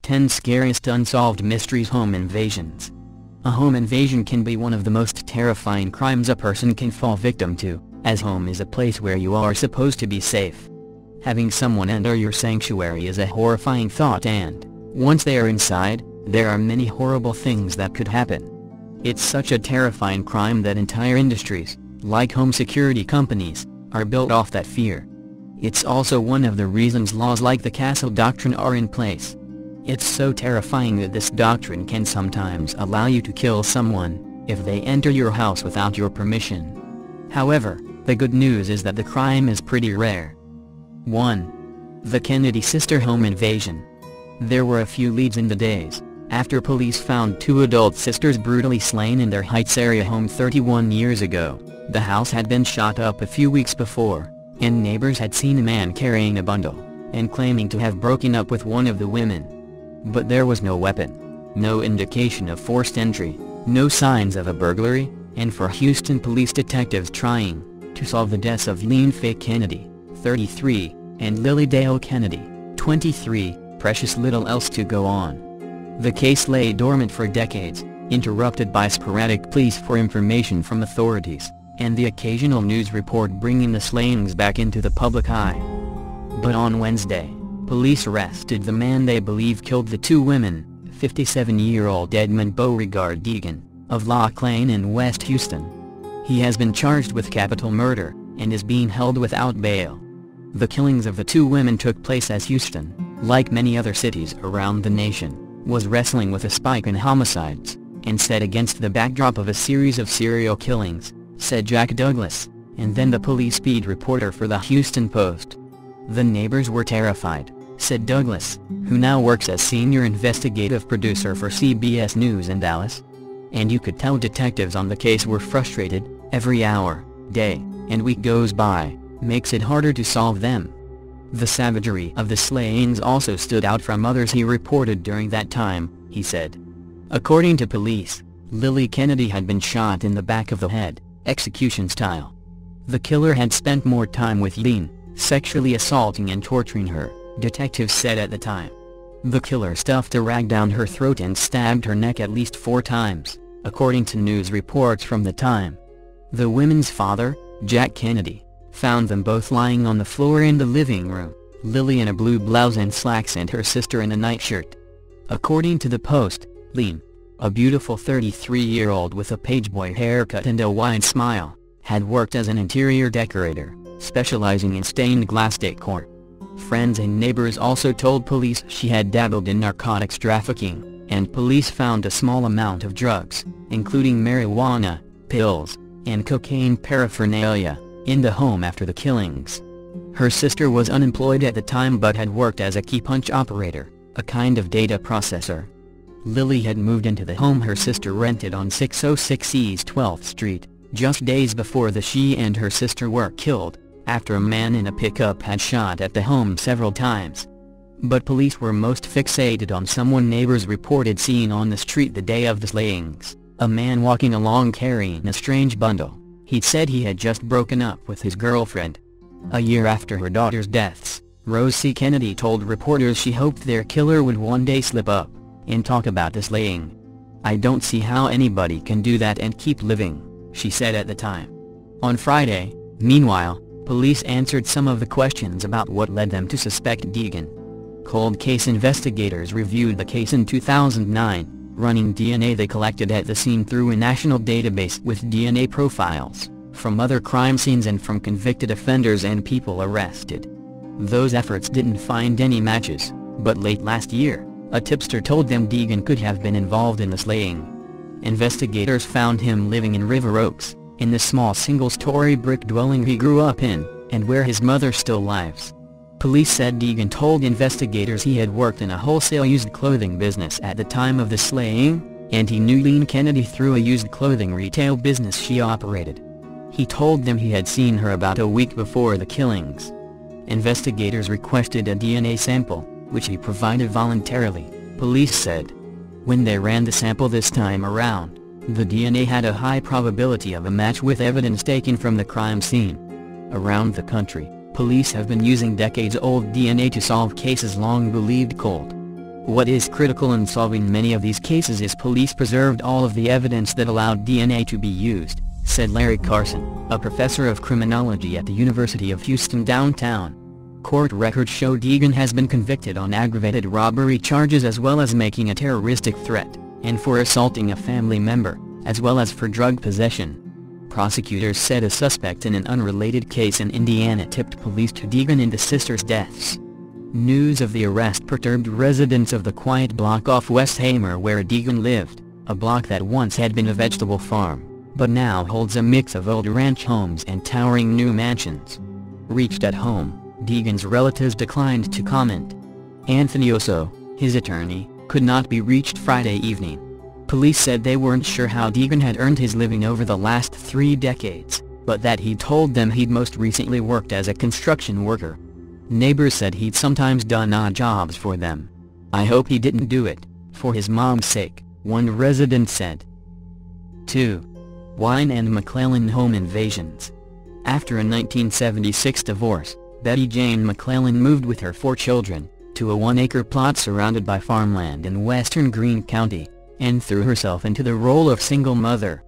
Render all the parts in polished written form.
10 Scariest Unsolved Mysteries. Home invasions. A home invasion can be one of the most terrifying crimes a person can fall victim to, as home is a place where you are supposed to be safe. Having someone enter your sanctuary is a horrifying thought, and, once they are inside, there are many horrible things that could happen. It's such a terrifying crime that entire industries, like home security companies, are built off that fear. It's also one of the reasons laws like the Castle Doctrine are in place. It's so terrifying that this doctrine can sometimes allow you to kill someone if they enter your house without your permission. However, the good news is that the crime is pretty rare. 1. The Kennedy sister home invasion. There were a few leads in the days after police found two adult sisters brutally slain in their Heights area home 31 years ago. The house had been shot up a few weeks before, and neighbors had seen a man carrying a bundle and claiming to have broken up with one of the women. But there was no weapon, no indication of forced entry, no signs of a burglary, and for Houston police detectives trying to solve the deaths of Lilly Kennedy, 33, and Lilly Kennedy, 23, precious little else to go on. The case lay dormant for decades, interrupted by sporadic pleas for information from authorities, and the occasional news report bringing the slayings back into the public eye. But on Wednesday, police arrested the man they believe killed the two women, 57-year-old Edmund Beauregard Deegan, of Lock Lane in West Houston. He has been charged with capital murder, and is being held without bail. The killings of the two women took place as Houston, like many other cities around the nation, was wrestling with a spike in homicides, and set against the backdrop of a series of serial killings, said Jack Douglas, and then the police beat reporter for the Houston Post. The neighbors were terrified, said Douglas, who now works as senior investigative producer for CBS News in Dallas. And you could tell detectives on the case were frustrated. Every hour, day, and week goes by makes it harder to solve them. The savagery of the slayings also stood out from others he reported during that time, he said. According to police, Lilly Kennedy had been shot in the back of the head, execution style. The killer had spent more time with Lilly, sexually assaulting and torturing her, detectives said at the time. The killer stuffed a rag down her throat and stabbed her neck at least 4 times, according to news reports from the time. The women's father, Jack Kennedy, found them both lying on the floor in the living room, Lilly in a blue blouse and slacks and her sister in a nightshirt. According to the Post, Lilly, a beautiful 33-year-old with a pageboy haircut and a wide smile, had worked as an interior decorator, specializing in stained glass decor. Friends and neighbors also told police she had dabbled in narcotics trafficking, and police found a small amount of drugs, including marijuana, pills, and cocaine paraphernalia, in the home after the killings. Her sister was unemployed at the time but had worked as a key punch operator, a kind of data processor. Lilly had moved into the home her sister rented on 606 East 12th Street, just days before she and her sister were killed, after a man in a pickup had shot at the home several times. But police were most fixated on someone neighbors reported seeing on the street the day of the slayings, a man walking along carrying a strange bundle. He'd said he had just broken up with his girlfriend. A year after her daughter's deaths, Rose C. Kennedy told reporters she hoped their killer would one day slip up and talk about the slaying. "I don't see how anybody can do that and keep living," she said at the time. On Friday, meanwhile, police answered some of the questions about what led them to suspect Deegan. Cold case investigators reviewed the case in 2009, running DNA they collected at the scene through a national database with DNA profiles from other crime scenes and from convicted offenders and people arrested. Those efforts didn't find any matches, but late last year, a tipster told them Deegan could have been involved in the slaying. Investigators found him living in River Oaks, in the small single-story brick dwelling he grew up in, and where his mother still lives. Police said Deegan told investigators he had worked in a wholesale used clothing business at the time of the slaying, and he knew Lilly Kennedy through a used clothing retail business she operated. He told them he had seen her about a week before the killings. Investigators requested a DNA sample, which he provided voluntarily, police said. When they ran the sample this time around, the DNA had a high probability of a match with evidence taken from the crime scene. Around the country, police have been using decades-old DNA to solve cases long believed cold. What is critical in solving many of these cases is police preserved all of the evidence that allowed DNA to be used, said Larry Carson, a professor of criminology at the University of Houston downtown. Court records show Deegan has been convicted on aggravated robbery charges as well as making a terroristic threat, and for assaulting a family member, as well as for drug possession. Prosecutors said a suspect in an unrelated case in Indiana tipped police to Deegan and the sisters' deaths. News of the arrest perturbed residents of the quiet block off West Hamer where Deegan lived, a block that once had been a vegetable farm, but now holds a mix of old ranch homes and towering new mansions. Reached at home, Deegan's relatives declined to comment. Anthony Osso, his attorney, could not be reached Friday evening. Police said they weren't sure how Deegan had earned his living over the last 3 decades, but that he'd told them he'd most recently worked as a construction worker. Neighbors said he'd sometimes done odd jobs for them. "I hope he didn't do it for his mom's sake," one resident said. 2. Wine and McClellan home invasions. After a 1976 divorce, Betty Jane McClellan moved with her 4 children to a 1-acre plot surrounded by farmland in western Greene County, and threw herself into the role of single mother.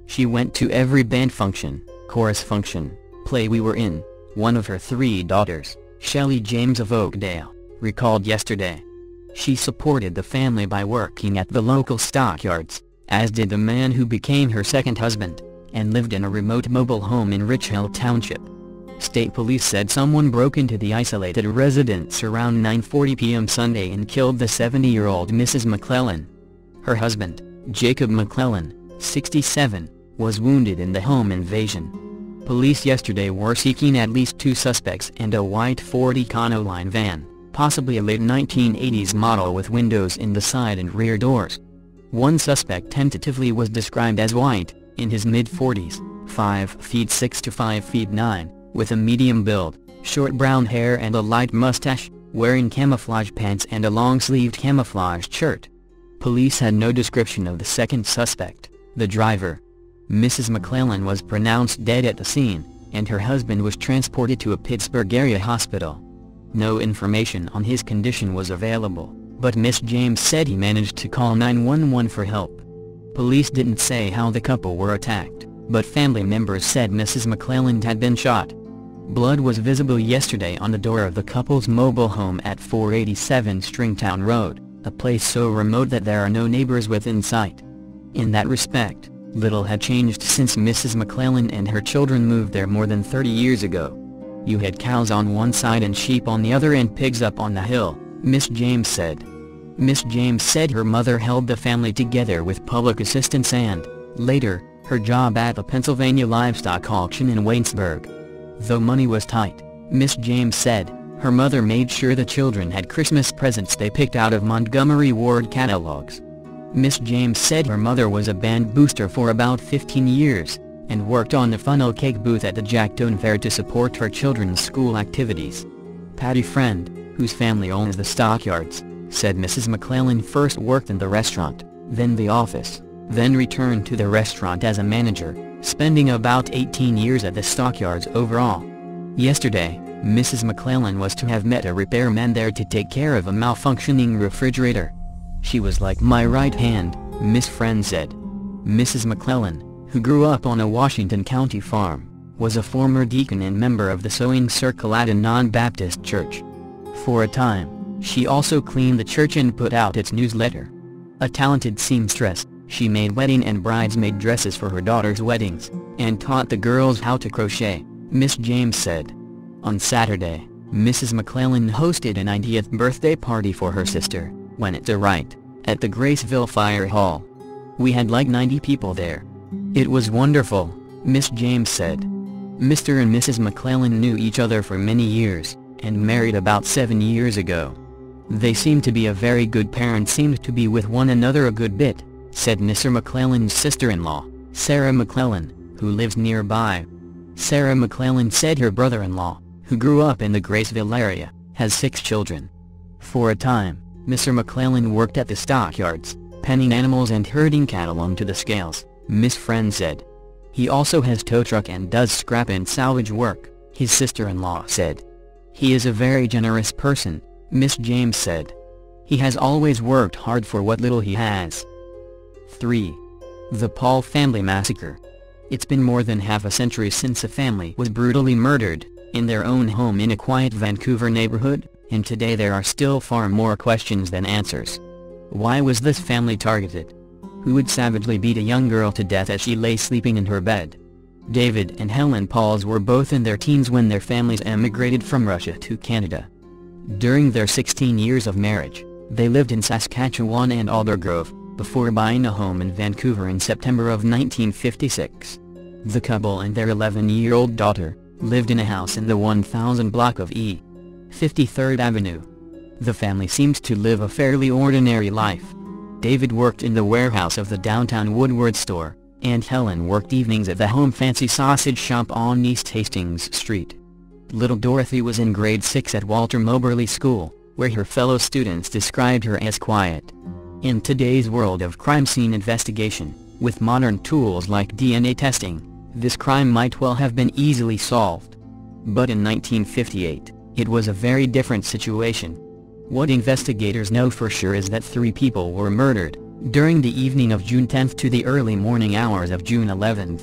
She went to every band function, chorus function, play we were in, one of her 3 daughters, Shelley James of Oakdale, recalled yesterday. She supported the family by working at the local stockyards, as did the man who became her second husband, and lived in a remote mobile home in Rich Hill Township. State police said someone broke into the isolated residence around 9:40 p.m. Sunday and killed the 70-year-old Mrs. McClellan. Her husband, Jacob McClellan, 67, was wounded in the home invasion. Police yesterday were seeking at least 2 suspects and a white Ford Econoline van, possibly a late 1980s model with windows in the side and rear doors. One suspect tentatively was described as white, in his mid-40s, 5 feet 6 to 5 feet 9, with a medium build, short brown hair and a light mustache, wearing camouflage pants and a long-sleeved camouflage shirt. Police had no description of the second suspect, the driver. Mrs. McClellan was pronounced dead at the scene, and her husband was transported to a Pittsburgh area hospital. No information on his condition was available, but Miss James said he managed to call 911 for help. Police didn't say how the couple were attacked, but family members said Mrs. McClellan had been shot. Blood was visible yesterday on the door of the couple's mobile home at 487 Stringtown Road, a place so remote that there are no neighbors within sight. In that respect, little had changed since Mrs. McClellan and her children moved there more than 30 years ago. "You had cows on one side and sheep on the other and pigs up on the hill," Miss James said. Miss James said her mother held the family together with public assistance and, later, her job at the Pennsylvania livestock auction in Waynesburg. Though money was tight, Miss James said, her mother made sure the children had Christmas presents they picked out of Montgomery Ward catalogs. Miss James said her mother was a band booster for about 15 years, and worked on the funnel cake booth at the Jacktown Fair to support her children's school activities. Patty Friend, whose family owns the stockyards, said Mrs. McClellan first worked in the restaurant, then the office, then returned to the restaurant as a manager, spending about 18 years at the stockyards overall. Yesterday, Mrs. McClellan was to have met a repairman there to take care of a malfunctioning refrigerator. "She was like my right hand," Miss Friend said. Mrs. McClellan, who grew up on a Washington County farm, was a former deacon and member of the Sewing Circle at a non-Baptist church. For a time, she also cleaned the church and put out its newsletter. A talented seamstress, she made wedding and bridesmaid dresses for her daughters' weddings, and taught the girls how to crochet, Miss James said. On Saturday, Mrs. McClellan hosted an 90th birthday party for her sister, Juanita Wright, at the Graceville Fire Hall. "We had like 90 people there. It was wonderful," Miss James said. Mr. and Mrs. McClellan knew each other for many years, and married about 7 years ago. "They seemed to be a very good pair and seemed to be with one another a good bit," said Mr. McClellan's sister-in-law, Sarah McClellan, who lives nearby. Sarah McClellan said her brother-in-law, who grew up in the Graceville area, has 6 children. For a time, Mr. McClellan worked at the stockyards, penning animals and herding cattle onto the scales, Miss Friend said. He also has tow truck and does scrap and salvage work, his sister-in-law said. "He is a very generous person," Miss James said. He has always worked hard for what little he has. 3. The Paul family massacre. It's been more than half a century since a family was brutally murdered, in their own home in a quiet Vancouver neighborhood, and today there are still far more questions than answers. Why was this family targeted? Who would savagely beat a young girl to death as she lay sleeping in her bed? David and Helen Pauls were both in their teens when their families emigrated from Russia to Canada. During their 16 years of marriage, they lived in Saskatchewan and Aldergrove, before buying a home in Vancouver in September of 1956. The couple and their 11-year-old daughter lived in a house in the 1000 block of E. 53rd Avenue. The family seemed to live a fairly ordinary life. David worked in the warehouse of the downtown Woodward store, and Helen worked evenings at the Home Fancy Sausage Shop on East Hastings Street. Little Dorothy was in grade 6 at Walter Moberly School, where her fellow students described her as quiet. In today's world of crime scene investigation, with modern tools like DNA testing, this crime might well have been easily solved. But in 1958, it was a very different situation. What investigators know for sure is that 3 people were murdered, during the evening of June 10 to the early morning hours of June 11.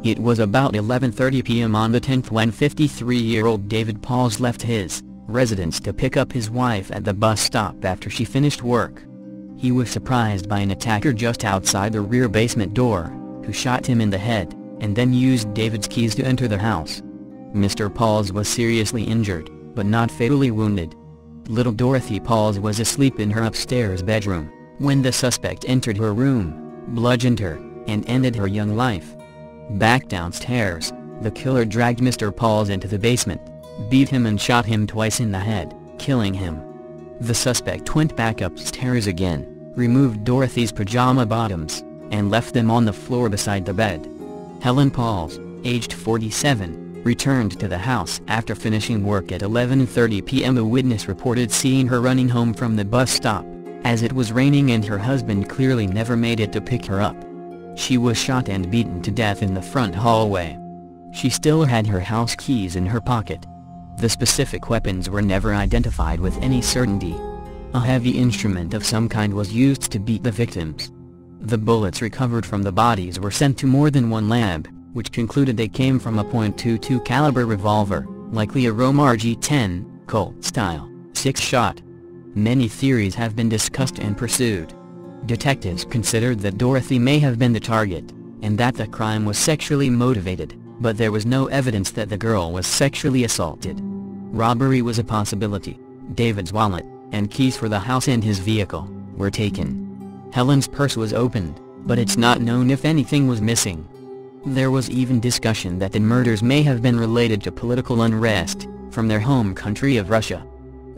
It was about 11:30 p.m. on the 10th when 53-year-old David Pauls left his residence to pick up his wife at the bus stop after she finished work. He was surprised by an attacker just outside the rear basement door, who shot him in the head, and then used David's keys to enter the house. Mr. Pauls was seriously injured, but not fatally wounded. Little Dorothy Pauls was asleep in her upstairs bedroom, when the suspect entered her room, bludgeoned her, and ended her young life. Back downstairs, the killer dragged Mr. Pauls into the basement, beat him and shot him twice in the head, killing him. The suspect went back upstairs again, removed Dorothy's pajama bottoms, and left them on the floor beside the bed. Helen Pauls, aged 47, returned to the house after finishing work at 11:30 p.m. A witness reported seeing her running home from the bus stop, as it was raining and her husband clearly never made it to pick her up. She was shot and beaten to death in the front hallway. She still had her house keys in her pocket. The specific weapons were never identified with any certainty. A heavy instrument of some kind was used to beat the victims. The bullets recovered from the bodies were sent to more than one lab, which concluded they came from a .22 caliber revolver, likely a Romar G10, Colt-style, 6-shot. Many theories have been discussed and pursued. Detectives considered that Dorothy may have been the target, and that the crime was sexually motivated, but there was no evidence that the girl was sexually assaulted. Robbery was a possibility. David's wallet, and keys for the house and his vehicle, were taken. Helen's purse was opened, but it's not known if anything was missing. There was even discussion that the murders may have been related to political unrest, from their home country of Russia.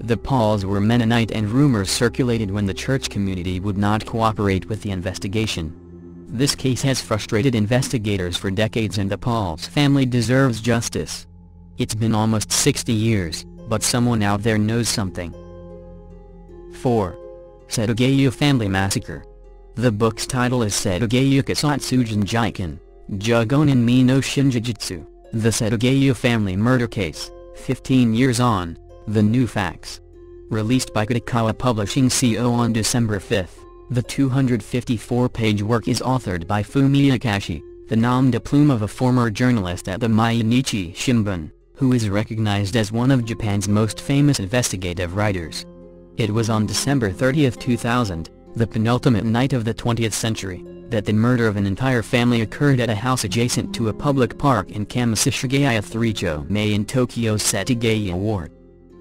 The Pauls were Mennonite and rumors circulated when the church community would not cooperate with the investigation. This case has frustrated investigators for decades and the Pauls family deserves justice. It's been almost 60 years, but someone out there knows something. 4. Sedogeya Family Massacre. The book's title is Sedogeya Kasatsujin Jiken, Jugonin Mi no Shinjijutsu, The Sedogeya Family Murder Case, 15 Years On, The New Facts. Released by Kadokawa Publishing Co. on December 5. The 254-page work is authored by Fumiya Kashi, the nom de plume of a former journalist at the Mainichi Shimbun, who is recognized as one of Japan's most famous investigative writers. It was on December 30, 2000, the penultimate night of the 20th century, that the murder of an entire family occurred at a house adjacent to a public park in Kamasashigaya 3-cho-mei in Tokyo's Setagaya Ward.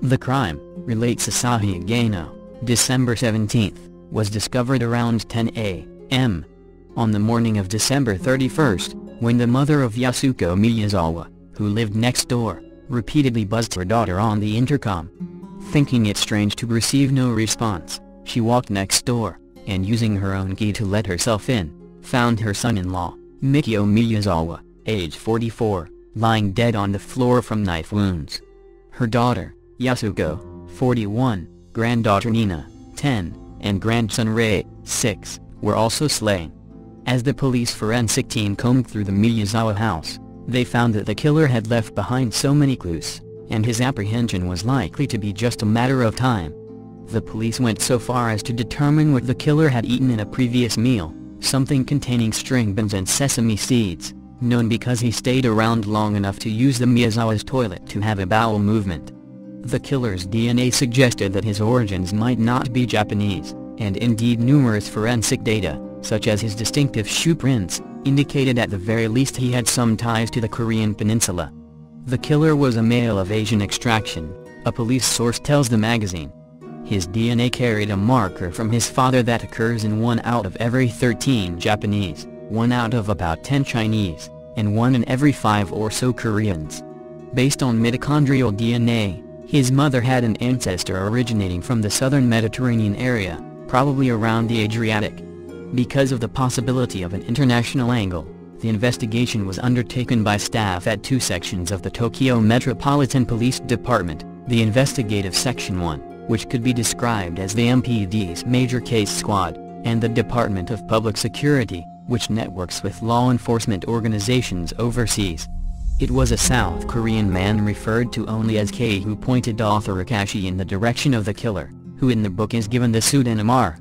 The crime, relates Asahi Gano, December 17, was discovered around 10 a.m. on the morning of December 31, when the mother of Yasuko Miyazawa, who lived next door, repeatedly buzzed her daughter on the intercom. Thinking it strange to receive no response, she walked next door, and using her own key to let herself in, found her son-in-law, Mikio Miyazawa, age 44, lying dead on the floor from knife wounds. Her daughter, Yasuko, 41, granddaughter Nina, 10, and grandson Rei, 6, were also slain. As the police forensic team combed through the Miyazawa house, they found that the killer had left behind so many clues, and his apprehension was likely to be just a matter of time. The police went so far as to determine what the killer had eaten in a previous meal, something containing string beans and sesame seeds, known because he stayed around long enough to use the Miyazawa's toilet to have a bowel movement. The killer's DNA suggested that his origins might not be Japanese, and indeed numerous forensic data, such as his distinctive shoe prints, indicated at the very least he had some ties to the Korean peninsula. The killer was a male of Asian extraction, a police source tells the magazine. His DNA carried a marker from his father that occurs in 1 out of every 13 Japanese, 1 out of about 10 Chinese, and 1 in every 5 or so Koreans. Based on mitochondrial DNA, his mother had an ancestor originating from the southern Mediterranean area, probably around the Adriatic. Because of the possibility of an international angle, the investigation was undertaken by staff at 2 sections of the Tokyo Metropolitan Police Department, the Investigative Section 1, which could be described as the MPD's Major Case Squad, and the Department of Public Security, which networks with law enforcement organizations overseas. It was a South Korean man referred to only as K who pointed author Akashi in the direction of the killer, who in the book is given the pseudonym R.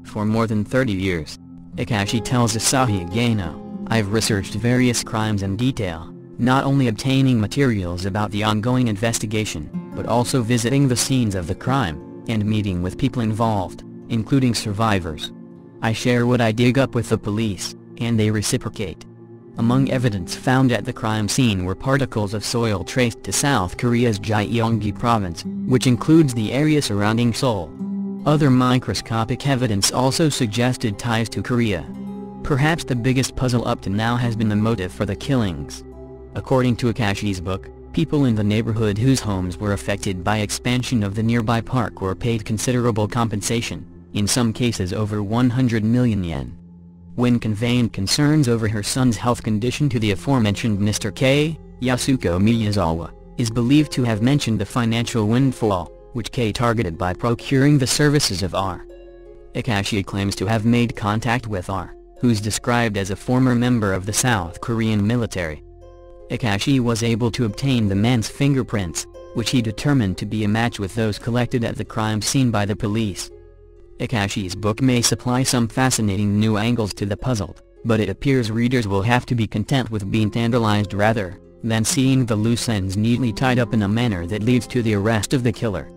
For more than 30 years, Akashi tells Asahi Gano, I've researched various crimes in detail, not only obtaining materials about the ongoing investigation, but also visiting the scenes of the crime, and meeting with people involved, including survivors. I share what I dig up with the police, and they reciprocate. Among evidence found at the crime scene were particles of soil traced to South Korea's Gyeonggi province, which includes the area surrounding Seoul. Other microscopic evidence also suggested ties to Korea. Perhaps the biggest puzzle up to now has been the motive for the killings. According to Akashi's book, people in the neighborhood whose homes were affected by expansion of the nearby park were paid considerable compensation, in some cases over 100 million yen. When conveying concerns over her son's health condition to the aforementioned Mr. K, Yasuko Miyazawa is believed to have mentioned the financial windfall, which K targeted by procuring the services of R. Akashi claims to have made contact with R, who's described as a former member of the South Korean military. Akashi was able to obtain the man's fingerprints, which he determined to be a match with those collected at the crime scene by the police. Akashi's book may supply some fascinating new angles to the puzzle, but it appears readers will have to be content with being tantalized rather than seeing the loose ends neatly tied up in a manner that leads to the arrest of the killer.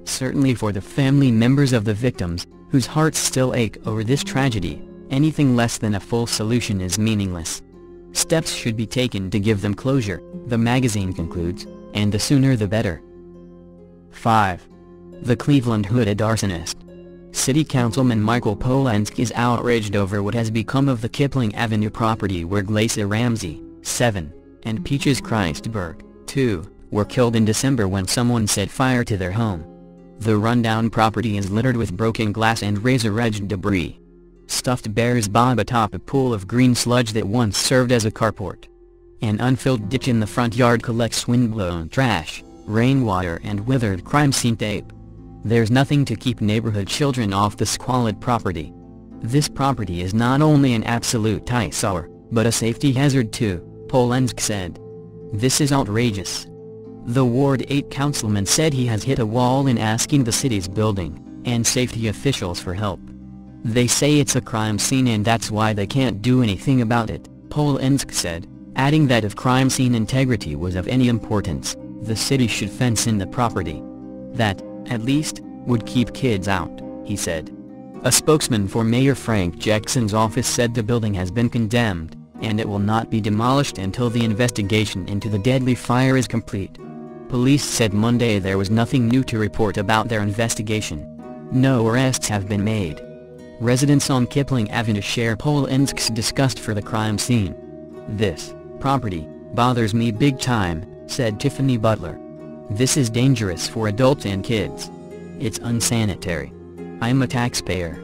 Certainly for the family members of the victims, whose hearts still ache over this tragedy, anything less than a full solution is meaningless. Steps should be taken to give them closure, the magazine concludes, and the sooner the better. 5. The Cleveland hooded arsonist. City Councilman Michael Polensky is outraged over what has become of the Kipling Avenue property where Glacia Ramsey, 7, and Peaches Christberg, 2, were killed in December when someone set fire to their home. The rundown property is littered with broken glass and razor-edged debris. Stuffed bears bob atop a pool of green sludge that once served as a carport. An unfilled ditch in the front yard collects windblown trash, rainwater and withered crime scene tape. There's nothing to keep neighborhood children off the squalid property. This property is not only an absolute eyesore, but a safety hazard too, Polensky said. This is outrageous. The Ward 8 councilman said he has hit a wall in asking the city's building and safety officials for help. They say it's a crime scene and that's why they can't do anything about it, Polensky said, adding that if crime scene integrity was of any importance, the city should fence in the property. That, at least, would keep kids out, he said. A spokesman for Mayor Frank Jackson's office said the building has been condemned, and it will not be demolished until the investigation into the deadly fire is complete. Police said Monday there was nothing new to report about their investigation. No arrests have been made. Residents on Kipling Avenue share Polensky's disgust for the crime scene. This property bothers me big time, said Tiffany Butler. This is dangerous for adults and kids. It's unsanitary. I'm a taxpayer.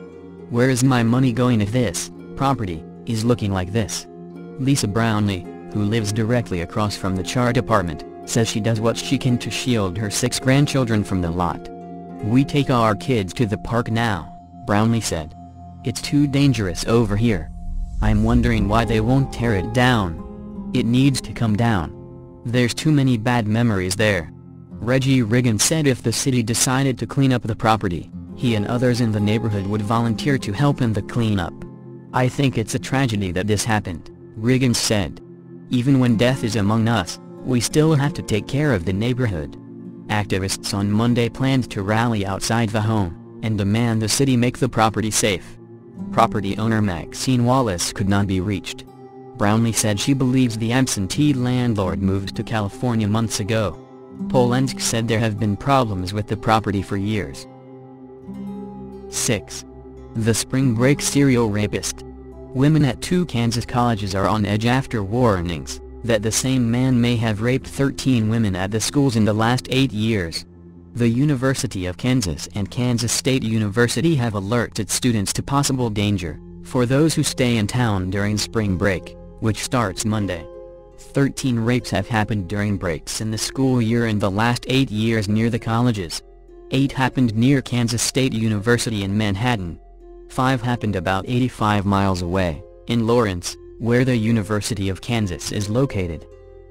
Where is my money going if this property is looking like this? Lisa Brownlee, who lives directly across from the char department, says she does what she can to shield her 6 grandchildren from the lot. We take our kids to the park now, Brownlee said. It's too dangerous over here. I'm wondering why they won't tear it down. It needs to come down. There's too many bad memories there. Reggie Riggin said if the city decided to clean up the property, He and others in the neighborhood would volunteer to help in the cleanup. "I think it's a tragedy that this happened," Riggins said. "Even when death is among us, we still have to take care of the neighborhood." Activists on Monday planned to rally outside the home and demand the city make the property safe. Property owner Maxine Wallace could not be reached. Brownlee said she believes the absentee landlord moved to California months ago. Polensk said there have been problems with the property for years. 6. The spring break serial rapist. Women at 2 Kansas colleges are on edge after warnings that the same man may have raped 13 women at the schools in the last 8 years. The University of Kansas and Kansas State University have alerted students to possible danger for those who stay in town during spring break, which starts Monday. 13 rapes have happened during breaks in the school year in the last 8 years near the colleges. 8 happened near Kansas State University in Manhattan. 5 happened about 85 miles away, in Lawrence, where the University of Kansas is located.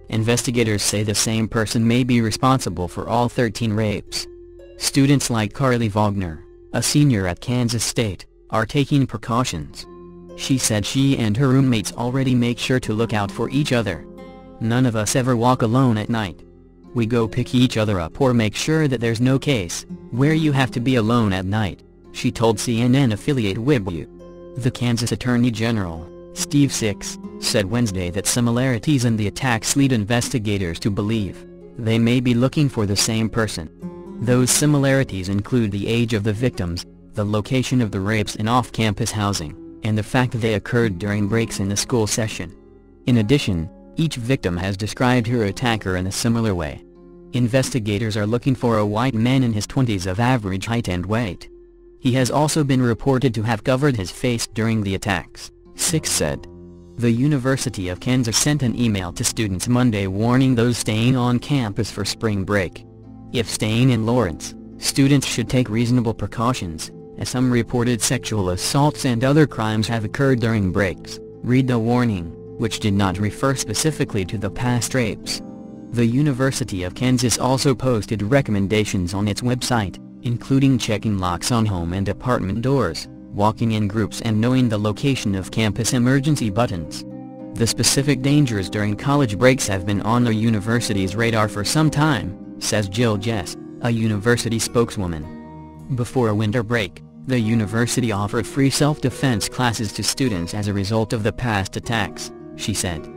Investigators say the same person may be responsible for all 13 rapes. Students like Carly Wagner, a senior at Kansas State, are taking precautions. She said she and her roommates already make sure to look out for each other. "None of us ever walk alone at night. We go pick each other up or make sure that there's no case where you have to be alone at night," she told CNN affiliate WIBU. The Kansas Attorney General, Steve Six, said Wednesday that similarities in the attacks lead investigators to believe they may be looking for the same person. Those similarities include the age of the victims, the location of the rapes in off-campus housing, and the fact that they occurred during breaks in the school session. In addition, each victim has described her attacker in a similar way. Investigators are looking for a white man in his 20s of average height and weight. He has also been reported to have covered his face during the attacks, Six said. The University of Kansas sent an email to students Monday warning those staying on campus for spring break. If staying in Lawrence, students should take reasonable precautions, as some reported sexual assaults and other crimes have occurred during breaks, read the warning, which did not refer specifically to the past rapes. The University of Kansas also posted recommendations on its website, including checking locks on home and apartment doors, walking in groups and knowing the location of campus emergency buttons. The specific dangers during college breaks have been on the university's radar for some time, says Jill Jess, a university spokeswoman. Before a winter break, the university offered free self-defense classes to students as a result of the past attacks, she said.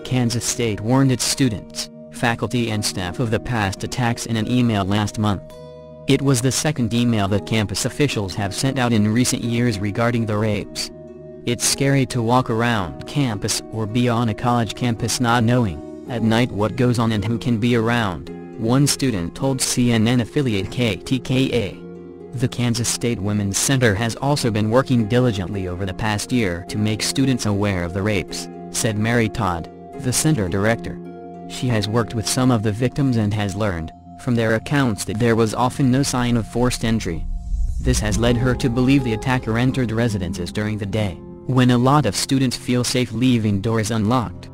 Kansas State warned its students, faculty and staff of the past attacks in an email last month. It was the second email that campus officials have sent out in recent years regarding the rapes. "It's scary to walk around campus or be on a college campus not knowing, at night, what goes on and who can be around," one student told CNN affiliate KTKA. The Kansas State Women's Center has also been working diligently over the past year to make students aware of the rapes, said Mary Todd, the center director. She has worked with some of the victims and has learned, from their accounts, that there was often no sign of forced entry. This has led her to believe the attacker entered residences during the day, when a lot of students feel safe leaving doors unlocked.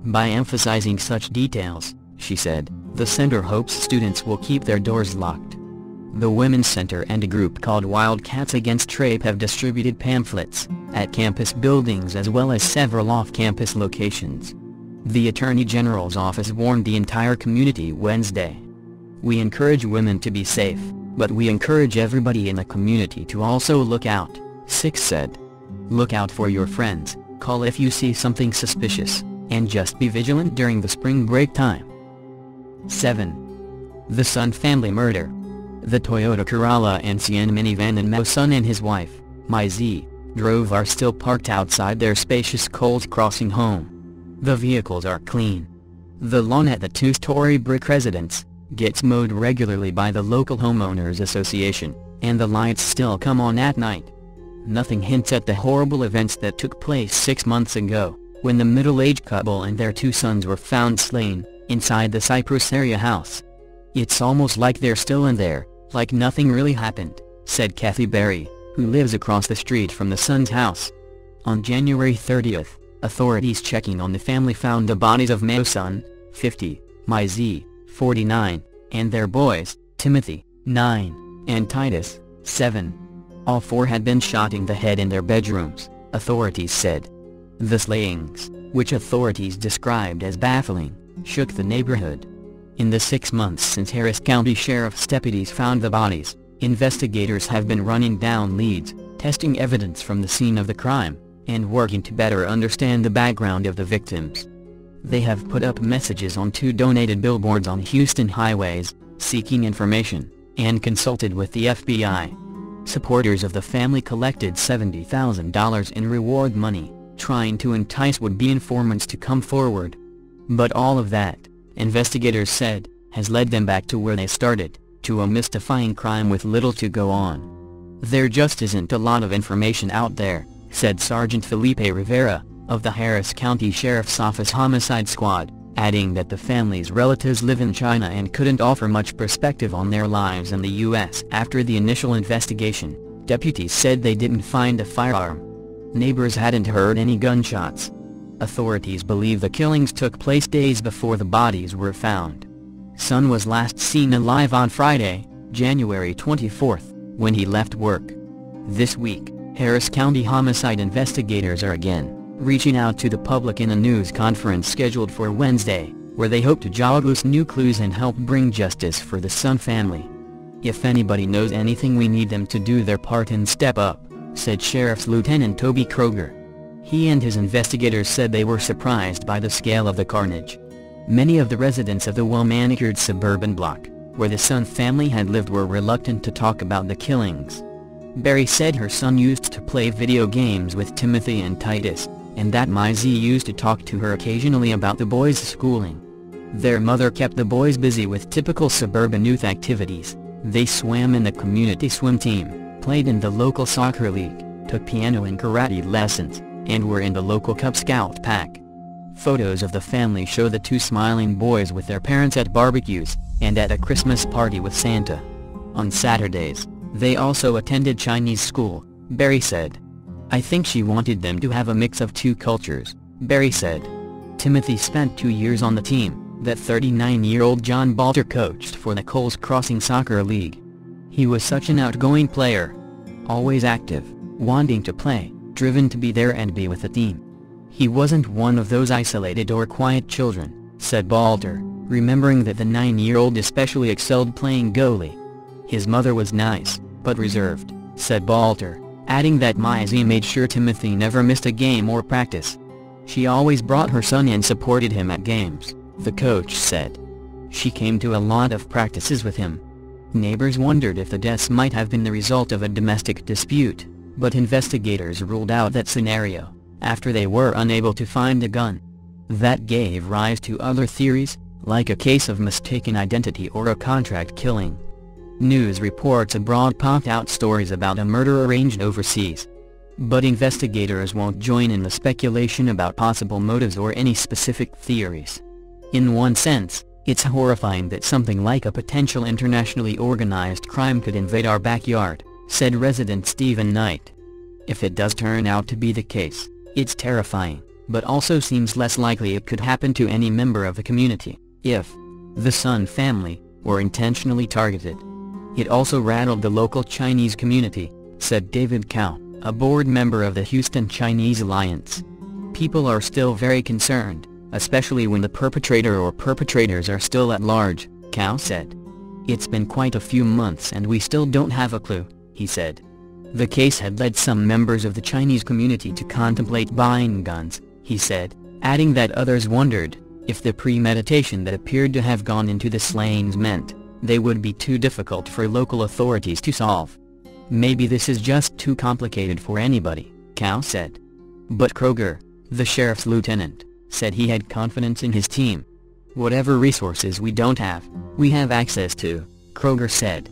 By emphasizing such details, she said, the center hopes students will keep their doors locked. The Women's Center and a group called Wildcats Against Rape have distributed pamphlets at campus buildings as well as several off-campus locations. The Attorney General's office warned the entire community Wednesday. "We encourage women to be safe, but we encourage everybody in the community to also look out," Six said. "Look out for your friends, call if you see something suspicious, and just be vigilant during the spring break time." 7. The Sun family murder. The Toyota Corolla and Sienna minivan and Mo Sun and his wife, Mai Z, drove are still parked outside their spacious Coles Crossing home. The vehicles are clean. The lawn at the 2-story brick residence gets mowed regularly by the local homeowners association, and the lights still come on at night. Nothing hints at the horrible events that took place 6 months ago, when the middle-aged couple and their 2 sons were found slain inside the Cypress area house. "It's almost like they're still in there, like nothing really happened," said Kathy Berry, who lives across the street from the Sun's house. On January 30th, authorities checking on the family found the bodies of Mo Sun, 50, Mai Z, 49, and their boys, Timothy, 9, and Titus, 7, All four had been shot in the head in their bedrooms, authorities said. The slayings, which authorities described as baffling, shook the neighborhood. In the 6 months since Harris County Sheriff's deputies found the bodies, investigators have been running down leads, testing evidence from the scene of the crime, and working to better understand the background of the victims. They have put up messages on 2 donated billboards on Houston highways, seeking information, and consulted with the FBI. Supporters of the family collected $70,000 in reward money, trying to entice would-be informants to come forward. But all of that, investigators said, has led them back to where they started, to a mystifying crime with little to go on. There just isn't a lot of information out there, said Sergeant Felipe Rivera, of the Harris County Sheriff's Office Homicide Squad, adding that the family's relatives live in China and couldn't offer much perspective on their lives in the U.S. After the initial investigation, deputies said they didn't find a firearm. Neighbors hadn't heard any gunshots. Authorities believe the killings took place days before the bodies were found. Son was last seen alive on Friday, January 24th, when he left work. This week, Harris County homicide investigators are again reaching out to the public in a news conference scheduled for Wednesday, where they hope to jog loose new clues and help bring justice for the Sun family. If anybody knows anything, we need them to do their part and step up, said Sheriff's Lieutenant Toby Kroger. He and his investigators said they were surprised by the scale of the carnage. Many of the residents of the well-manicured suburban block, where the Sun family had lived, were reluctant to talk about the killings. Barry said her son used to play video games with Timothy and Titus, and that Mizzy used to talk to her occasionally about the boys' schooling. Their mother kept the boys busy with typical suburban youth activities. They swam in the community swim team, played in the local soccer league, took piano and karate lessons, and were in the local Cub Scout pack. Photos of the family show the 2 smiling boys with their parents at barbecues, and at a Christmas party with Santa. On Saturdays, they also attended Chinese school, Barry said. I think she wanted them to have a mix of 2 cultures, Barry said. Timothy spent 2 years on the team that 39-year-old John Balter coached for the Coles Crossing Soccer League. He was such an outgoing player. Always active, wanting to play, driven to be there and be with the team. He wasn't one of those isolated or quiet children, said Balter, remembering that the 9-year-old especially excelled playing goalie. His mother was nice, but reserved, said Balter, adding that Mizzy made sure Timothy never missed a game or practice. She always brought her son and supported him at games, the coach said. She came to a lot of practices with him. Neighbors wondered if the deaths might have been the result of a domestic dispute, but investigators ruled out that scenario, after they were unable to find a gun. That gave rise to other theories, like a case of mistaken identity or a contract killing. News reports abroad popped out stories about a murder arranged overseas. But investigators won't join in the speculation about possible motives or any specific theories. In one sense, it's horrifying that something like a potential internationally organized crime could invade our backyard, said resident Stephen Knight. If it does turn out to be the case, it's terrifying, but also seems less likely it could happen to any member of the community, if the Sun family were intentionally targeted. It also rattled the local Chinese community, said David Cao, a board member of the Houston Chinese Alliance. People are still very concerned, especially when the perpetrator or perpetrators are still at large, Cao said. It's been quite a few months and we still don't have a clue, he said. The case had led some members of the Chinese community to contemplate buying guns, he said, adding that others wondered if the premeditation that appeared to have gone into the slayings meant they would be too difficult for local authorities to solve. Maybe this is just too complicated for anybody, Cao said. But Kroger, the sheriff's lieutenant, said he had confidence in his team. Whatever resources we don't have, we have access to, Kroger said.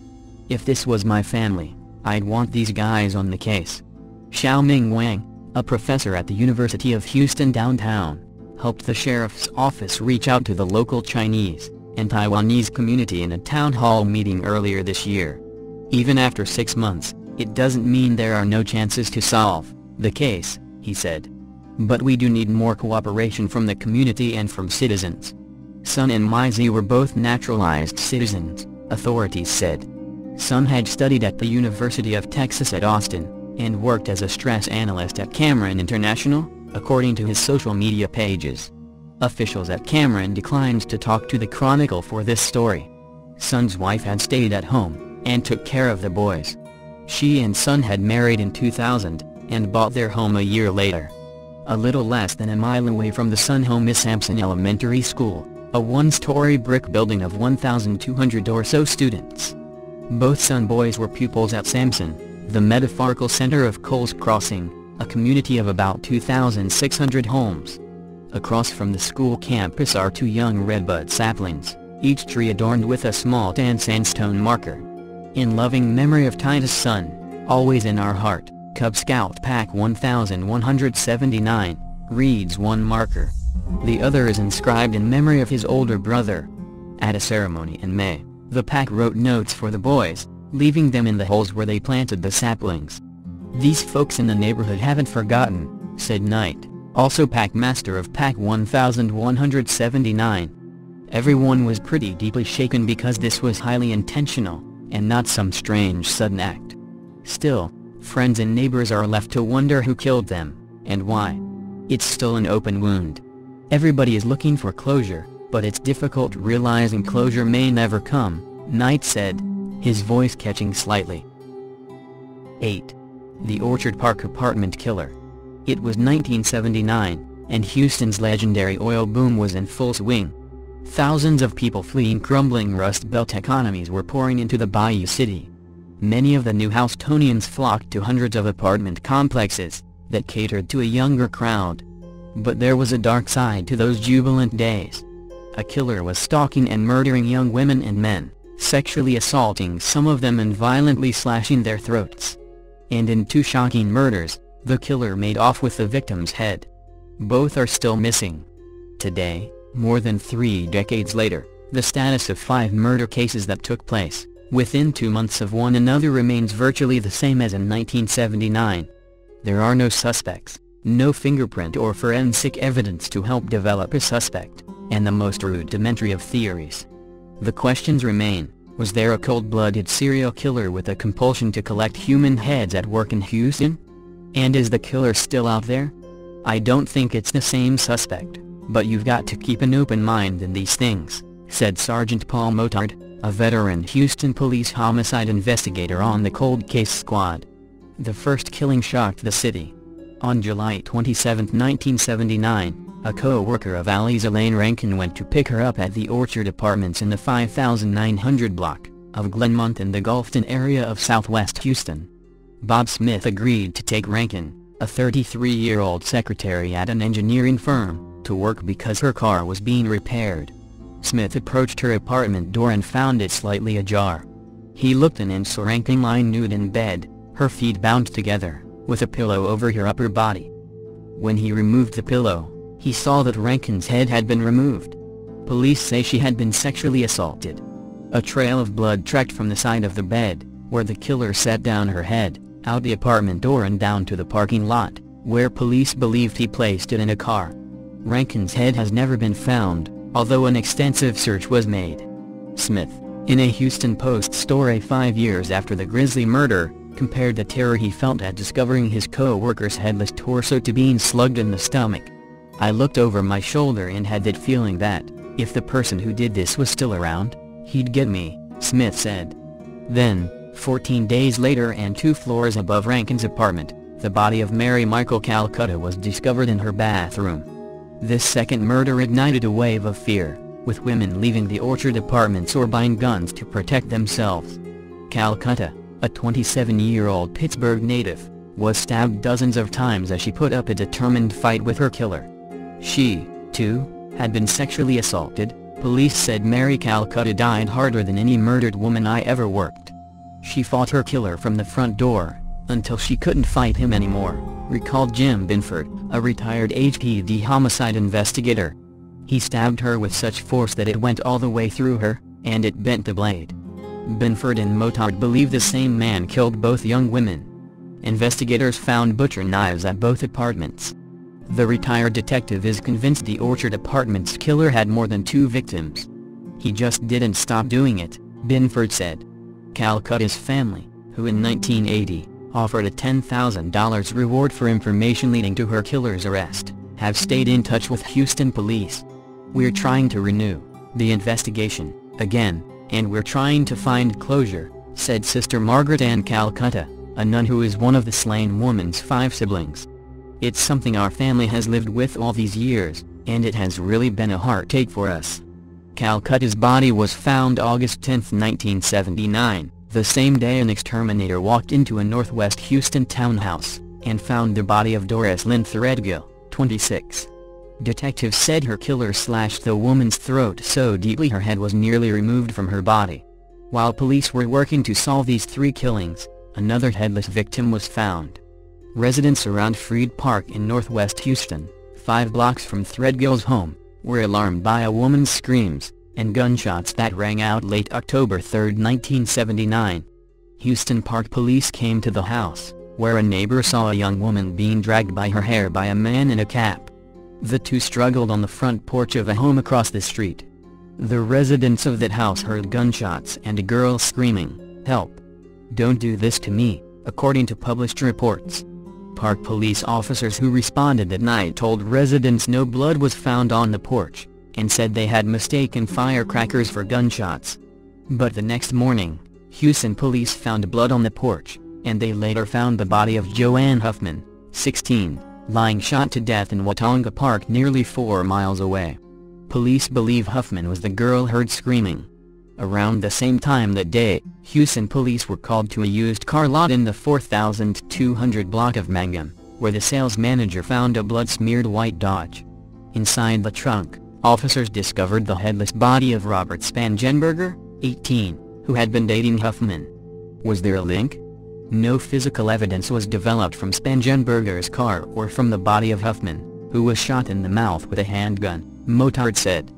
If this was my family, I'd want these guys on the case. Xiaoming Wang, a professor at the University of Houston downtown, helped the sheriff's office reach out to the local Chinese and Taiwanese community in a town hall meeting earlier this year. Even after 6 months, it doesn't mean there are no chances to solve the case, he said. But we do need more cooperation from the community and from citizens. Sun and Mizzy were both naturalized citizens, authorities said. Sun had studied at the University of Texas at Austin, and worked as a stress analyst at Cameron International, according to his social media pages. Officials at Cameron declined to talk to the Chronicle for this story. Sun's wife had stayed at home, and took care of the boys. She and Sun had married in 2000, and bought their home a year later. A little less than a mile away from the Sun home is Sampson Elementary School, a one-story brick building of 1,200 or so students. Both Sun boys were pupils at Sampson, the metaphorical center of Coles Crossing, a community of about 2,600 homes. Across from the school campus are two young redbud saplings, each tree adorned with a small tan sandstone marker. In loving memory of Titus Sun, always in our heart, Cub Scout Pack 1179, reads one marker. The other is inscribed in memory of his older brother. At a ceremony in May, the pack wrote notes for the boys, leaving them in the holes where they planted the saplings. "These folks in the neighborhood haven't forgotten," said Knight, also pack master of Pack 1179. Everyone was pretty deeply shaken because this was highly intentional, and not some strange sudden act. Still, friends and neighbors are left to wonder who killed them, and why. It's still an open wound. Everybody is looking for closure, but it's difficult realizing closure may never come, Knight said, his voice catching slightly. 8. The Orchard Park Apartment Killer. It was 1979, and Houston's legendary oil boom was in full swing. Thousands of people fleeing crumbling Rust Belt economies were pouring into the Bayou City. Many of the new Houstonians flocked to hundreds of apartment complexes that catered to a younger crowd. But there was a dark side to those jubilant days. A killer was stalking and murdering young women and men, sexually assaulting some of them and violently slashing their throats. And in two shocking murders, the killer made off with the victim's head. Both are still missing. Today, more than 3 decades later, the status of 5 murder cases that took place within 2 months of one another remains virtually the same as in 1979. There are no suspects, no fingerprint or forensic evidence to help develop a suspect, and the most rudimentary of theories. The questions remain: was there a cold-blooded serial killer with a compulsion to collect human heads at work in Houston? And is the killer still out there? I don't think it's the same suspect, but you've got to keep an open mind in these things, said Sergeant Paul Motard, a veteran Houston police homicide investigator on the cold case squad. The first killing shocked the city. On July 27, 1979, a co-worker of Aliza Lane Rankin went to pick her up at the Orchard Apartments in the 5900 block of Glenmont in the Gulfton area of southwest Houston. Bob Smith agreed to take Rankin, a 33-year-old secretary at an engineering firm, to work because her car was being repaired. Smith approached her apartment door and found it slightly ajar. He looked in and saw Rankin lying nude in bed, her feet bound together, with a pillow over her upper body. When he removed the pillow, he saw that Rankin's head had been removed. Police say she had been sexually assaulted. A trail of blood tracked from the side of the bed, where the killer set down her head, out the apartment door and down to the parking lot, where police believed he placed it in a car. Rankin's head has never been found, although an extensive search was made. Smith, in a Houston Post story 5 years after the grisly murder, compared the terror he felt at discovering his co-worker's headless torso to being slugged in the stomach. "I looked over my shoulder and had that feeling that, if the person who did this was still around, he'd get me," Smith said. Then, 14 days later and 2 floors above Rankin's apartment, the body of Mary Michael Calcutta was discovered in her bathroom. This second murder ignited a wave of fear, with women leaving the Orchard Apartments or buying guns to protect themselves. Calcutta, a 27-year-old Pittsburgh native, was stabbed dozens of times as she put up a determined fight with her killer. She, too, had been sexually assaulted. Police said Mary Calcutta died harder than any murdered woman I ever worked. She fought her killer from the front door, until she couldn't fight him anymore, recalled Jim Binford, a retired HPD homicide investigator. He stabbed her with such force that it went all the way through her, and it bent the blade. Binford and Motard believe the same man killed both young women. Investigators found butcher knives at both apartments. The retired detective is convinced the Orchard Apartments killer had more than 2 victims. "He just didn't stop doing it," Binford said. Calcutta's family, who in 1980 offered a $10,000 reward for information leading to her killer's arrest, have stayed in touch with Houston police. "We're trying to renew the investigation again, and we're trying to find closure," said Sister Margaret Ann Calcutta, a nun who is one of the slain woman's 5 siblings. "It's something our family has lived with all these years, and it has really been a heartache for us." Calcutta's body was found August 10, 1979, the same day an exterminator walked into a northwest Houston townhouse, and found the body of Doris Lynn Threadgill, 26. Detectives said her killer slashed the woman's throat so deeply her head was nearly removed from her body. While police were working to solve these 3 killings, another headless victim was found. Residents around Freed Park in northwest Houston, 5 blocks from Threadgill's home, were alarmed by a woman's screams and gunshots that rang out late October 3, 1979. Houston Park Police came to the house, where a neighbor saw a young woman being dragged by her hair by a man in a cap. The two struggled on the front porch of a home across the street. The residents of that house heard gunshots and a girl screaming, "Help! Don't do this to me," according to published reports. Park police officers who responded that night told residents no blood was found on the porch, and said they had mistaken firecrackers for gunshots. But the next morning, Houston police found blood on the porch, and they later found the body of Joanne Huffman, 16, lying shot to death in Watonga Park nearly 4 miles away. Police believe Huffman was the girl heard screaming. Around the same time that day, Houston police were called to a used car lot in the 4200 block of Mangum, where the sales manager found a blood-smeared white Dodge. Inside the trunk, officers discovered the headless body of Robert Spangenberger, 18, who had been dating Huffman. Was there a link? No physical evidence was developed from Spangenberger's car or from the body of Huffman, who was shot in the mouth with a handgun, Motard said.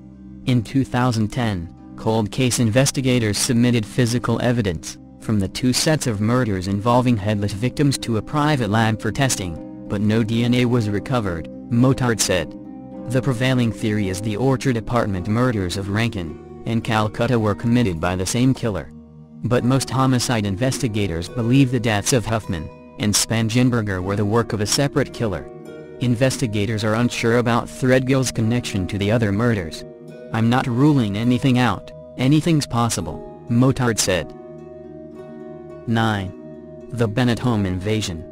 In 2010, cold case investigators submitted physical evidence from the 2 sets of murders involving headless victims to a private lab for testing, but no DNA was recovered, Motard said. The prevailing theory is the Orchard Apartment murders of Rankin and Calcutta were committed by the same killer. But most homicide investigators believe the deaths of Huffman and Spangenberger were the work of a separate killer. Investigators are unsure about Threadgill's connection to the other murders. "I'm not ruling anything out, anything's possible," Motard said. 9. The Bennett home invasion.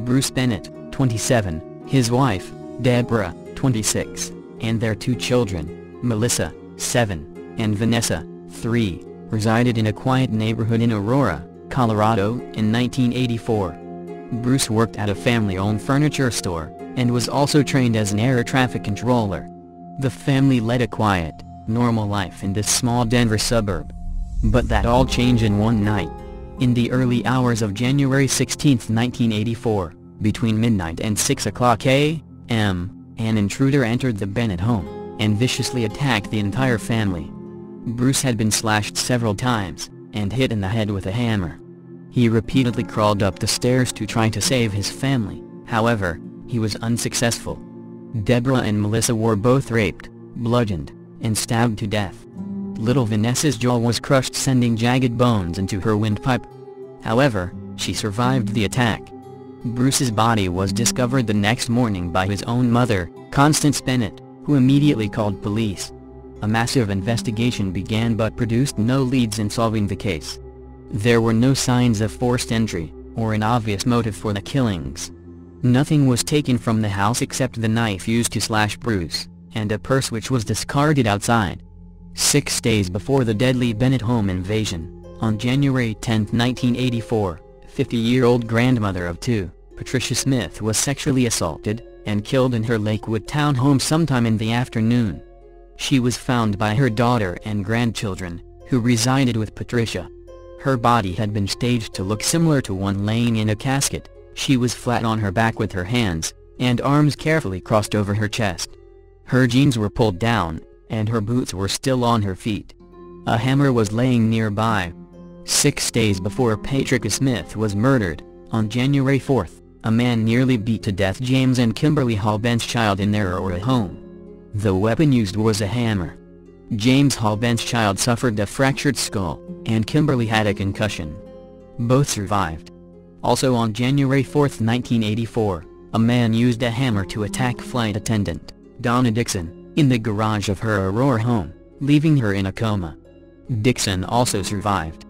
Bruce Bennett, 27, his wife, Deborah, 26, and their 2 children, Melissa, 7, and Vanessa, 3, resided in a quiet neighborhood in Aurora, Colorado, in 1984. Bruce worked at a family-owned furniture store, and was also trained as an air traffic controller. The family led a quiet, normal life in this small Denver suburb. But that all changed in one night. In the early hours of January 16, 1984, between midnight and 6 o'clock a.m., an intruder entered the Bennett home, and viciously attacked the entire family. Bruce had been slashed several times, and hit in the head with a hammer. He repeatedly crawled up the stairs to try to save his family, however, he was unsuccessful. Deborah and Melissa were both raped, bludgeoned, and stabbed to death. Little Vanessa's jaw was crushed, sending jagged bones into her windpipe. However, she survived the attack. Bruce's body was discovered the next morning by his own mother, Constance Bennett, who immediately called police. A massive investigation began but produced no leads in solving the case. There were no signs of forced entry, or an obvious motive for the killings. Nothing was taken from the house except the knife used to slash Bruce, and a purse which was discarded outside. 6 days before the deadly Bennett home invasion, on January 10, 1984, 50-year-old grandmother of 2, Patricia Smith was sexually assaulted and killed in her Lakewood townhome sometime in the afternoon. She was found by her daughter and grandchildren, who resided with Patricia. Her body had been staged to look similar to one laying in a casket. She was flat on her back with her hands and arms carefully crossed over her chest. Her jeans were pulled down, and her boots were still on her feet. A hammer was laying nearby. 6 days before Patricia Smith was murdered, on January 4th, a man nearly beat to death James and Kimberly Hall Ben's child in their Aurora home. The weapon used was a hammer. James Hall Ben's child suffered a fractured skull, and Kimberly had a concussion. Both survived. Also on January 4, 1984, a man used a hammer to attack flight attendant Donna Dixon in the garage of her Aurora home, leaving her in a coma. Dixon also survived.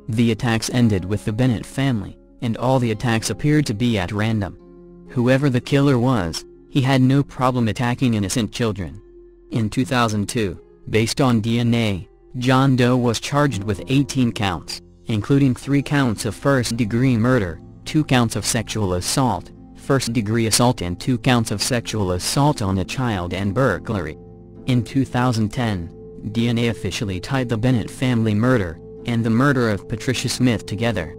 The attacks ended with the Bennett family, and all the attacks appeared to be at random. Whoever the killer was, he had no problem attacking innocent children. In 2002, based on DNA, John Doe was charged with 18 counts, including 3 counts of first-degree murder, 2 counts of sexual assault, first-degree assault and 2 counts of sexual assault on a child and burglary. In 2010, DNA officially tied the Bennett family murder and the murder of Patricia Smith together.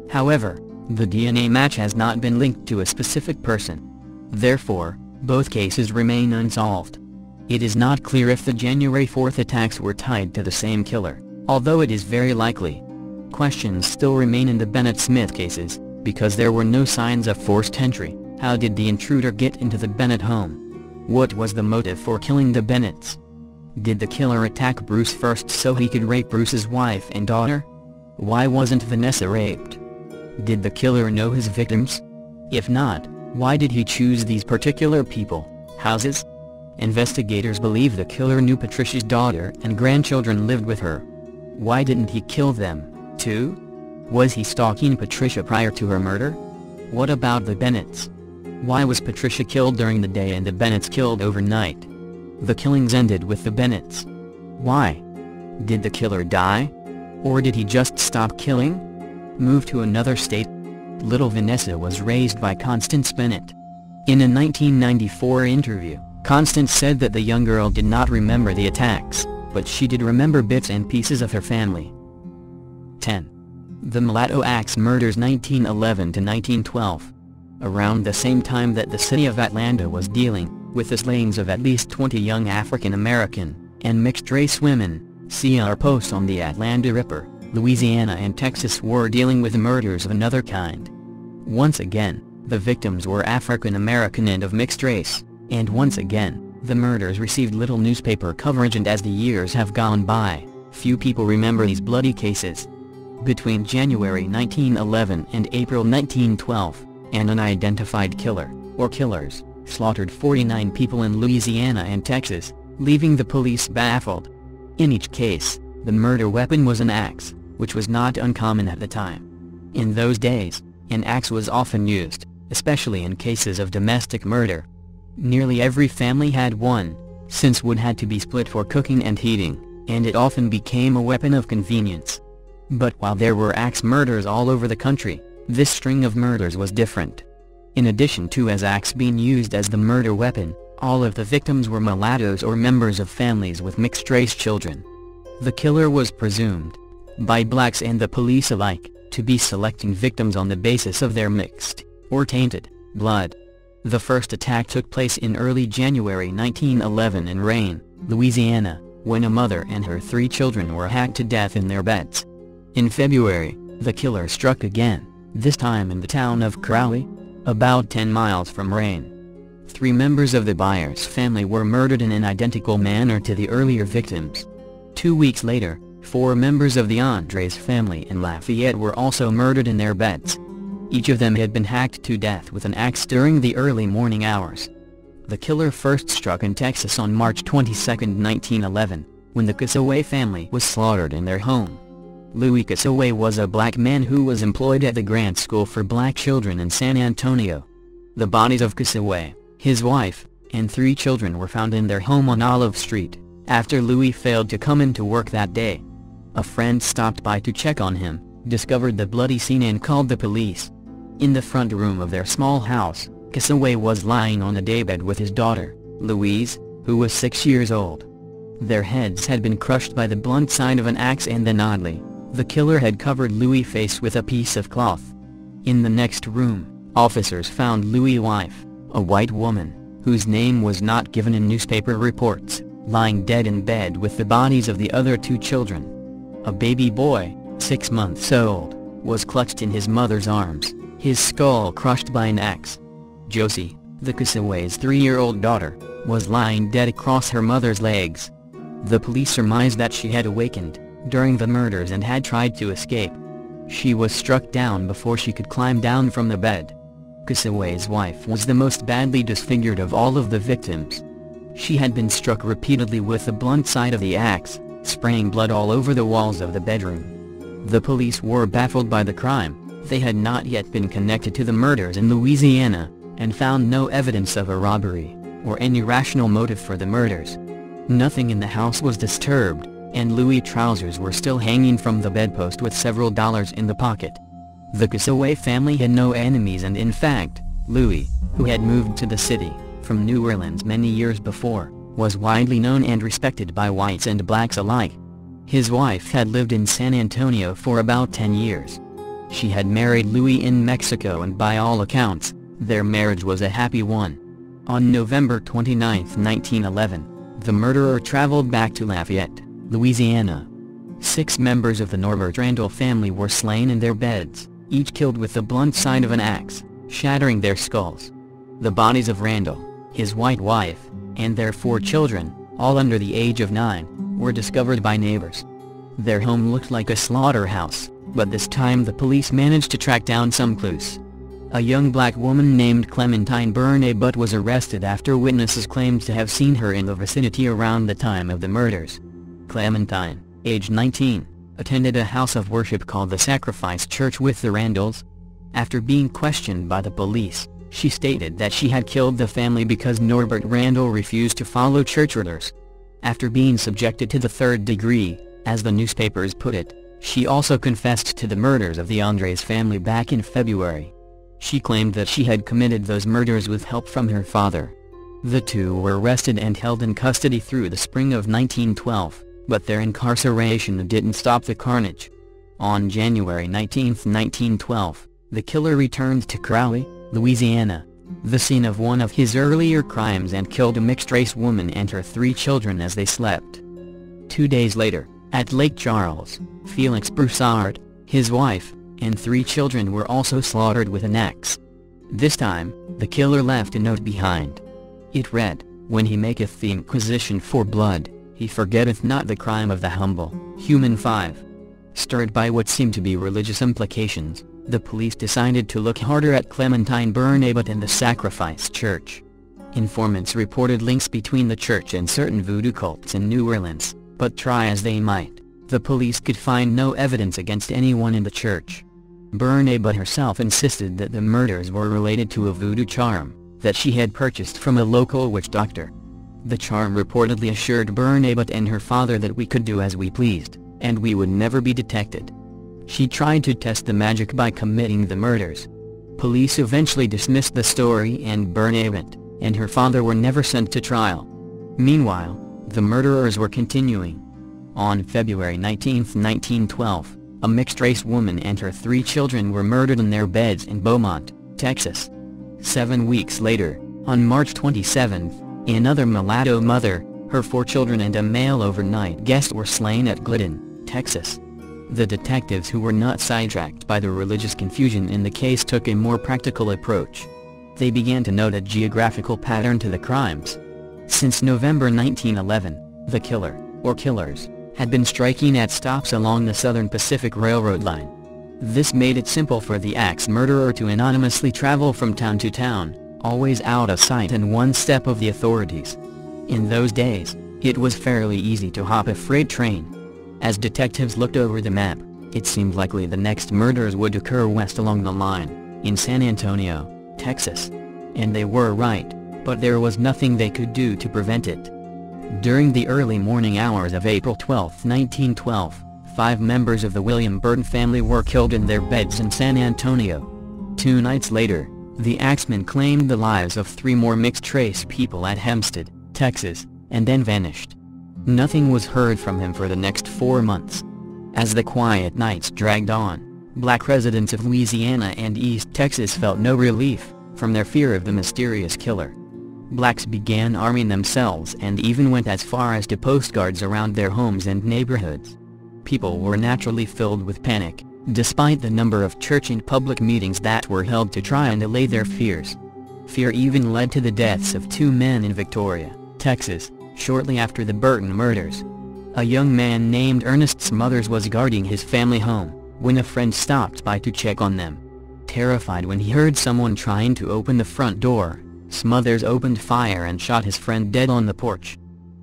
However, the DNA match has not been linked to a specific person. Therefore, both cases remain unsolved. It is not clear if the January 4th attacks were tied to the same killer, although it is very likely. Questions still remain in the Bennett-Smith cases, because there were no signs of forced entry. How did the intruder get into the Bennett home? What was the motive for killing the Bennetts? Did the killer attack Bruce first so he could rape Bruce's wife and daughter? Why wasn't Vanessa raped? Did the killer know his victims? If not, why did he choose these particular people, houses? Investigators believe the killer knew Patricia's daughter and grandchildren lived with her. Why didn't he kill them, too? Was he stalking Patricia prior to her murder? What about the Bennetts? Why was Patricia killed during the day and the Bennetts killed overnight? The killings ended with the Bennetts. Why? Did the killer die? Or did he just stop killing? Move to another state? Little Vanessa was raised by Constance Bennett. In a 1994 interview, Constance said that the young girl did not remember the attacks, but she did remember bits and pieces of her family. 10. The Mulatto Axe Murders 1911–1912. Around the same time that the city of Atlanta was dealing with the slayings of at least 20 young African American and mixed-race women, CR posts on the Atlanta Ripper, Louisiana and Texas were dealing with murders of another kind. Once again, the victims were African American and of mixed race, and once again, the murders received little newspaper coverage, and as the years have gone by, few people remember these bloody cases. Between January 1911 and April 1912, an unidentified killer, or killers, slaughtered 49 people in Louisiana and Texas, leaving the police baffled. In each case, the murder weapon was an axe, which was not uncommon at the time. In those days, an axe was often used, especially in cases of domestic murder. Nearly every family had one, since wood had to be split for cooking and heating, and it often became a weapon of convenience. But while there were axe murders all over the country, this string of murders was different. In addition to as axe being used as the murder weapon, all of the victims were mulattoes or members of families with mixed-race children. The killer was presumed, by blacks and the police alike, to be selecting victims on the basis of their mixed, or tainted, blood. The first attack took place in early January 1911 in Rayne, Louisiana, when a mother and her 3 children were hacked to death in their beds. In February, the killer struck again, this time in the town of Crowley, about 10 miles from Rayne. 3 members of the Byers family were murdered in an identical manner to the earlier victims. 2 weeks later, 4 members of the Andres family in Lafayette were also murdered in their beds. Each of them had been hacked to death with an axe during the early morning hours. The killer first struck in Texas on March 22, 1911, when the Cassaway family was slaughtered in their home. Louis Cassaway was a black man who was employed at the Grant School for Black Children in San Antonio. The bodies of Cassaway, his wife, and 3 children were found in their home on Olive Street, after Louis failed to come into work that day. A friend stopped by to check on him, discovered the bloody scene and called the police. In the front room of their small house, Cassaway was lying on a daybed with his daughter, Louise, who was 6 years old. Their heads had been crushed by the blunt side of an axe, and then oddly, the killer had covered Louis' face with a piece of cloth. In the next room, officers found Louis' wife, a white woman, whose name was not given in newspaper reports, lying dead in bed with the bodies of the other 2 children. A baby boy, 6 months old, was clutched in his mother's arms, his skull crushed by an axe. Josie, the Cassaway's 3-year-old daughter, was lying dead across her mother's legs. The police surmised that she had awakened during the murders and had tried to escape. She was struck down before she could climb down from the bed. Casaway's wife was the most badly disfigured of all of the victims. She had been struck repeatedly with the blunt side of the axe, spraying blood all over the walls of the bedroom. The police were baffled by the crime. They had not yet been connected to the murders in Louisiana, and found no evidence of a robbery, or any rational motive for the murders. Nothing in the house was disturbed, and Louis' trousers were still hanging from the bedpost with several dollars in the pocket. The Casaway family had no enemies, and in fact, Louis, who had moved to the city from New Orleans many years before, was widely known and respected by whites and blacks alike. His wife had lived in San Antonio for about 10 years. She had married Louis in Mexico, and by all accounts, their marriage was a happy one. On November 29, 1911, the murderer traveled back to Lafayette, Louisiana. 6 members of the Norbert Randall family were slain in their beds, each killed with the blunt side of an axe, shattering their skulls. The bodies of Randall, his white wife, and their 4 children, all under the age of 9, were discovered by neighbors. Their home looked like a slaughterhouse, but this time the police managed to track down some clues. A young black woman named Clementine Bernabut was arrested after witnesses claimed to have seen her in the vicinity around the time of the murders. Clementine, age 19, attended a house of worship called the Sacrifice Church with the Randalls. After being questioned by the police, she stated that she had killed the family because Norbert Randall refused to follow church orders. After being subjected to the 3rd degree, as the newspapers put it, she also confessed to the murders of the Andres family back in February. She claimed that she had committed those murders with help from her father. The two were arrested and held in custody through the spring of 1912, but their incarceration didn't stop the carnage. On January 19, 1912, the killer returned to Crowley, Louisiana, the scene of one of his earlier crimes, and killed a mixed-race woman and her 3 children as they slept. 2 days later, at Lake Charles, Felix Broussard, his wife, and 3 children were also slaughtered with an axe. This time, the killer left a note behind. It read, "When he maketh the inquisition for blood, he forgetteth not the crime of the humble, human 5. Stirred by what seemed to be religious implications, the police decided to look harder at Clementine Bernabut and the Sacrifice Church. Informants reported links between the church and certain voodoo cults in New Orleans, but try as they might, the police could find no evidence against anyone in the church. Bernabut herself insisted that the murders were related to a voodoo charm that she had purchased from a local witch doctor. The charm reportedly assured Bernabut and her father that we could do as we pleased, and we would never be detected. She tried to test the magic by committing the murders. Police eventually dismissed the story, and Bernabut and her father were never sent to trial. Meanwhile, the murderers were continuing. On February 19, 1912, a mixed-race woman and her 3 children were murdered in their beds in Beaumont, Texas. 7 weeks later, on March 27, another mulatto mother, her 4 children and a male overnight guest were slain at Glidden, Texas. The detectives, who were not sidetracked by the religious confusion in the case, took a more practical approach. They began to note a geographical pattern to the crimes. Since November 1911, the killer, or killers, had been striking at stops along the Southern Pacific Railroad line. This made it simple for the axe murderer to anonymously travel from town to town, always out of sight and one step of the authorities. In those days, it was fairly easy to hop a freight train. As detectives looked over the map, it seemed likely the next murders would occur west along the line, in San Antonio, Texas. And they were right, but there was nothing they could do to prevent it. During the early morning hours of April 12, 1912, 5 members of the William Burton family were killed in their beds in San Antonio. 2 nights later, the axeman claimed the lives of 3 more mixed-race people at Hempstead, Texas, and then vanished. Nothing was heard from him for the next 4 months. As the quiet nights dragged on, black residents of Louisiana and East Texas felt no relief from their fear of the mysterious killer. Blacks began arming themselves and even went as far as to post guards around their homes and neighborhoods. People were naturally filled with panic, despite the number of church and public meetings that were held to try and allay their fears. Fear even led to the deaths of 2 men in Victoria, Texas, shortly after the Burton murders. A young man named Ernest Smothers was guarding his family home, when a friend stopped by to check on them. Terrified when he heard someone trying to open the front door, Smothers opened fire and shot his friend dead on the porch.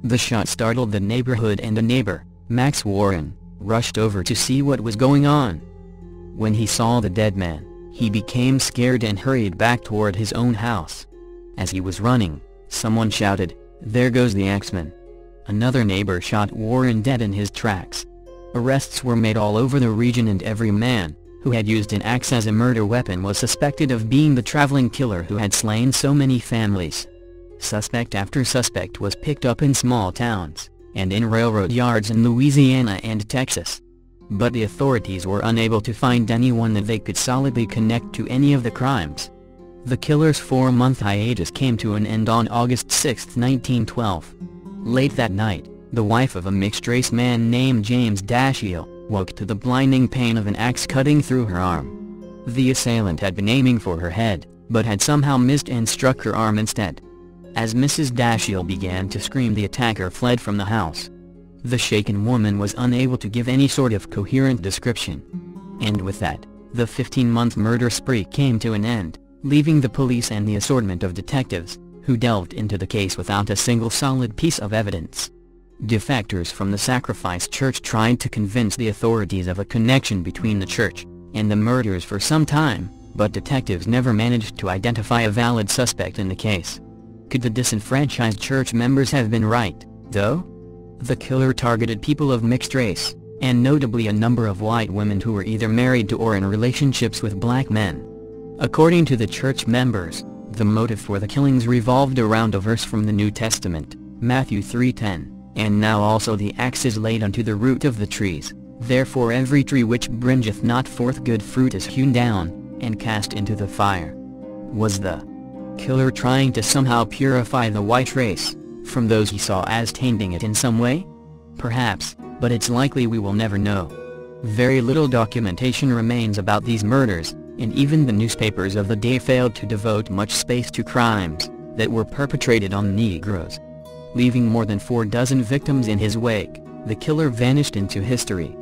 The shot startled the neighborhood, and a neighbor, Max Warren, rushed over to see what was going on. When he saw the dead man, he became scared and hurried back toward his own house. As he was running, someone shouted, "There goes the axeman." Another neighbor shot Warren dead in his tracks. Arrests were made all over the region, and every man who had used an axe as a murder weapon was suspected of being the traveling killer who had slain so many families. Suspect after suspect was picked up in small towns, and in railroad yards in Louisiana and Texas. But the authorities were unable to find anyone that they could solidly connect to any of the crimes. The killer's 4-month hiatus came to an end on August 6, 1912. Late that night, the wife of a mixed-race man named James Dashiell woke to the blinding pain of an axe cutting through her arm. The assailant had been aiming for her head, but had somehow missed and struck her arm instead. As Mrs. Dashiell began to scream, the attacker fled from the house. The shaken woman was unable to give any sort of coherent description. And with that, the 15-month murder spree came to an end, leaving the police and the assortment of detectives, who delved into the case without a single solid piece of evidence. Defectors from the Sacrifice Church tried to convince the authorities of a connection between the church and the murders for some time, but detectives never managed to identify a valid suspect in the case. Could the disenfranchised church members have been right, though? The killer targeted people of mixed race, and notably a number of white women who were either married to or in relationships with black men. According to the church members, the motive for the killings revolved around a verse from the New Testament, Matthew 3:10. And now also the axe is laid unto the root of the trees, therefore every tree which bringeth not forth good fruit is hewn down, and cast into the fire. Was the killer trying to somehow purify the white race from those he saw as tainting it in some way? Perhaps, but it's likely we will never know. Very little documentation remains about these murders, and even the newspapers of the day failed to devote much space to crimes that were perpetrated on Negroes. Leaving more than 4 dozen victims in his wake, the killer vanished into history.